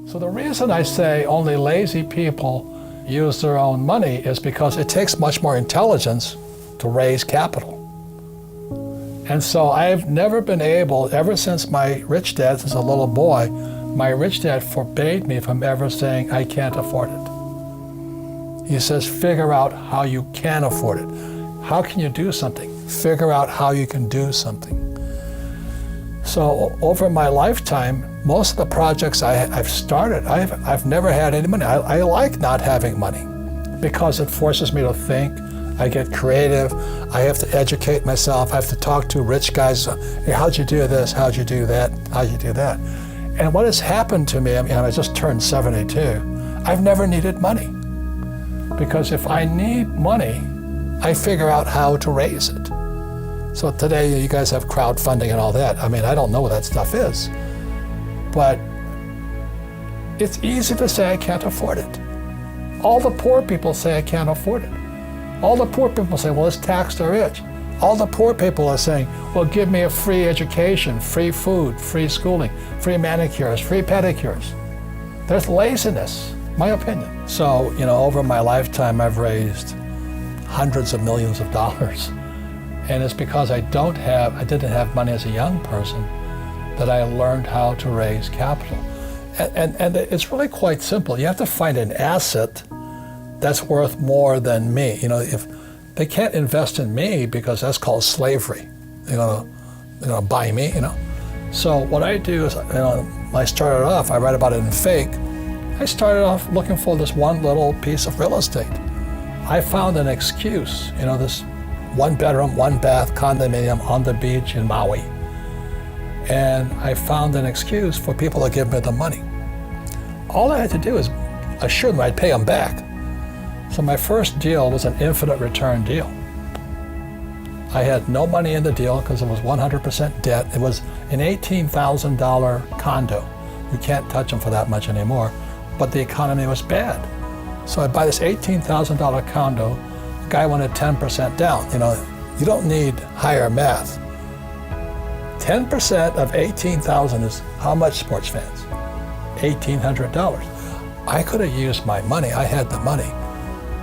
So the reason I say only lazy people use their own money is because it takes much more intelligence to raise capital. And so I've never been able, ever since my rich dad, since a little boy, my rich dad forbade me from ever saying, I can't afford it. He says, figure out how you can afford it. How can you do something? Figure out how you can do something. So over my lifetime, most of the projects I've started, I've never had any money. I like not having money because it forces me to think. I get creative. I have to educate myself. I have to talk to rich guys. Hey, how'd you do this? How'd you do that? How'd you do that? And what has happened to me, I just turned 72, I've never needed money. Because if I need money, I figure out how to raise it. So today you guys have crowdfunding and all that. I don't know what that stuff is. But it's easy to say I can't afford it. All the poor people say I can't afford it. All the poor people say, well, let's tax the rich. All the poor people are saying, well, give me a free education, free food, free schooling, free manicures, free pedicures. There's laziness, my opinion. So, over my lifetime, I've raised hundreds of millions of dollars. And it's because I didn't have money as a young person that I learned how to raise capital. And it's really quite simple. You have to find an asset that's worth more than me. If they can't invest in me because that's called slavery. They're gonna buy me, So what I do is, when I started off, I write about it in Fake. I started off looking for this one little piece of real estate. I found an excuse, this 1-bedroom, 1-bath condominium on the beach in Maui. And I found an excuse for people to give me the money. All I had to do is assure them I'd pay them back. So my first deal was an infinite return deal. I had no money in the deal because it was 100% debt. It was an $18,000 condo. You can't touch them for that much anymore, but the economy was bad. So I buy this $18,000 condo. The guy wanted 10% down. You don't need higher math. 10% of 18,000 is how much, sports fans? $1,800. I could have used my money. I had the money.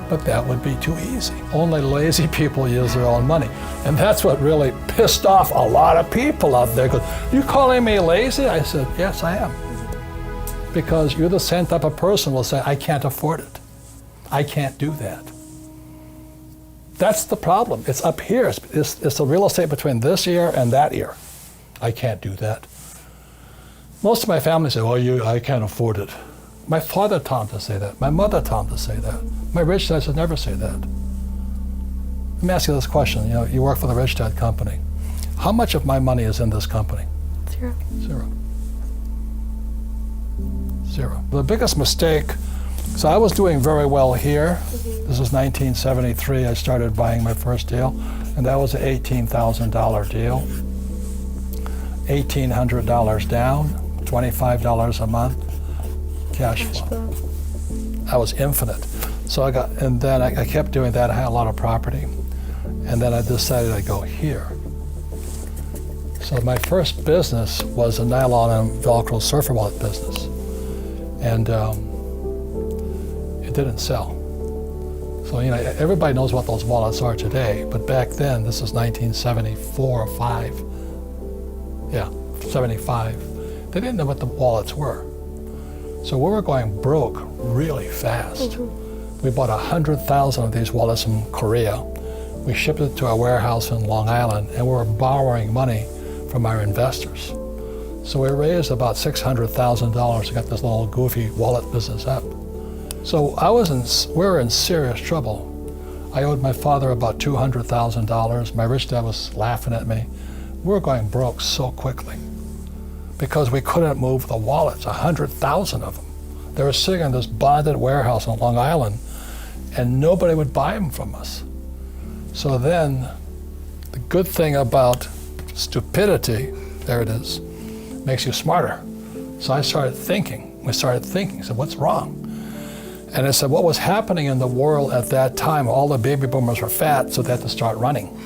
But that would be too easy. Only lazy people use their own money. And that's what really pissed off a lot of people out there. You calling me lazy? I said, yes, I am. Because you're the same type of person who will say, I can't afford it. I can't do that. That's the problem. It's up here. It's the real estate between this ear and that ear. I can't do that. Most of my family say, I can't afford it. My father taught him to say that. My mother taught him to say that. My rich dad should never say that. Let me ask you this question. You work for the rich dad company. How much of my money is in this company? Zero. The biggest mistake, so I was doing very well here. This was 1973. I started buying my first deal, and that was an $18,000 deal. $1,800 down, $25 a month. Cash flow. I was infinite. So then I kept doing that. I had a lot of property. And then I decided I'd go here. So my first business was a nylon and Velcro surfer wallet business. And it didn't sell. So, everybody knows what those wallets are today. But back then, this is 1974 or 5. Yeah, 75. They didn't know what the wallets were. So we were going broke really fast. We bought 100,000 of these wallets from Korea. We shipped it to our warehouse in Long Island, and we were borrowing money from our investors. So we raised about $600,000 to get this little goofy wallet business up. So we were in serious trouble. I owed my father about $200,000. My rich dad was laughing at me. We were going broke so quickly because we couldn't move the wallets, 100,000 of them. They were sitting in this bonded warehouse on Long Island, and nobody would buy them from us. So then, the good thing about stupidity, there it is, makes you smarter. So I started thinking. We started thinking. So what's wrong? And I said, what was happening in the world at that time? All the baby boomers were fat, so they had to start running.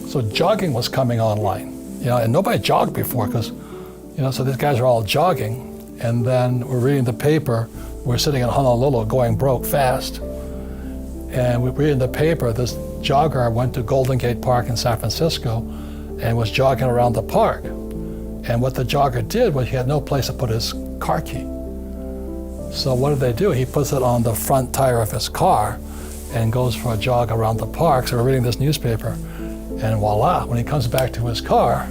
So jogging was coming online, and nobody jogged before because, so these guys are all jogging. And then we're reading the paper. We're sitting in Honolulu going broke fast. And we're reading the paper. This jogger went to Golden Gate Park in San Francisco and was jogging around the park. And what the jogger did was he had no place to put his car key. So what did they do? He puts it on the front tire of his car and goes for a jog around the park. So we're reading this newspaper, and voila, when he comes back to his car,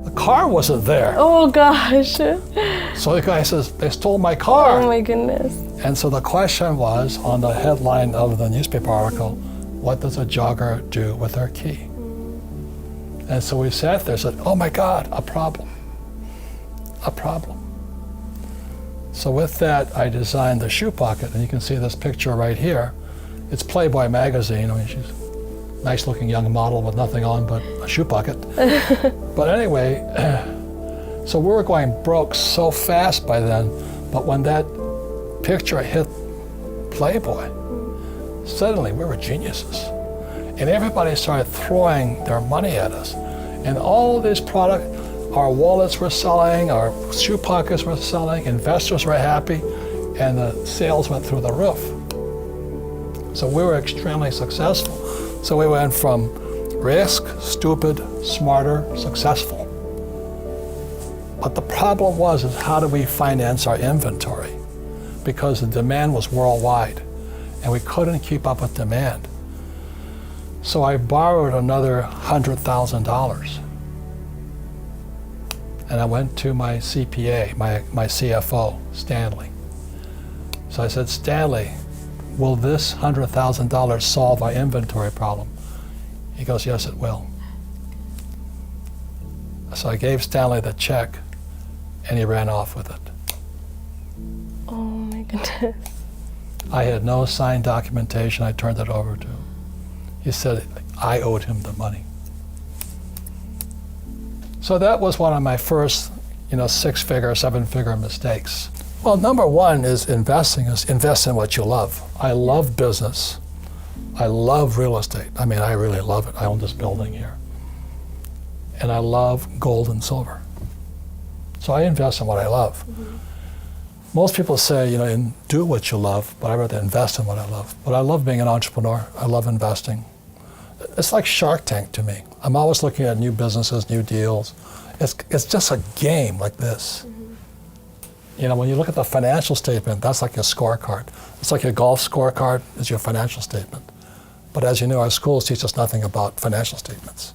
the car wasn't there. Oh gosh. So the guy says, they stole my car. Oh my goodness. And so the question was, on the headline of the newspaper article, what does a jogger do with their key? And so we sat there and said, oh my God, a problem. A problem. So with that, I designed the shoe pocket, and you can see this picture right here. It's Playboy magazine. I mean, she's a nice looking young model with nothing on but a shoe pocket. But anyway, so we were going broke so fast by then, but when that picture hit Playboy, suddenly we were geniuses. And everybody started throwing their money at us. And all these products, our wallets were selling, our shoe pockets were selling, investors were happy, and the sales went through the roof. So we were extremely successful. So we went from risk, stupid, smarter, successful. But the problem was, is how do we finance our inventory? Because the demand was worldwide, and we couldn't keep up with demand. So I borrowed another $100,000. And I went to my CPA, my CFO, Stanley. So I said, Stanley, will this $100,000 solve our inventory problem? He goes, yes, it will. So I gave Stanley the check, and he ran off with it. Oh my goodness. I had no signed documentation. I turned it over to him. He said I owed him the money. So that was one of my first, six-figure, seven-figure mistakes. Well, number one is invest in what you love. I love business. I love real estate. I mean, I really love it. I own this building here. And I love gold and silver. So I invest in what I love. Mm-hmm. Most people say, do what you love, but I rather invest in what I love. But I love being an entrepreneur. I love investing. It's like Shark Tank to me. I'm always looking at new businesses, new deals. It's just a game like this. Mm-hmm. When you look at the financial statement, that's like your scorecard. It's like your golf scorecard is your financial statement. But as you know, our schools teach us nothing about financial statements.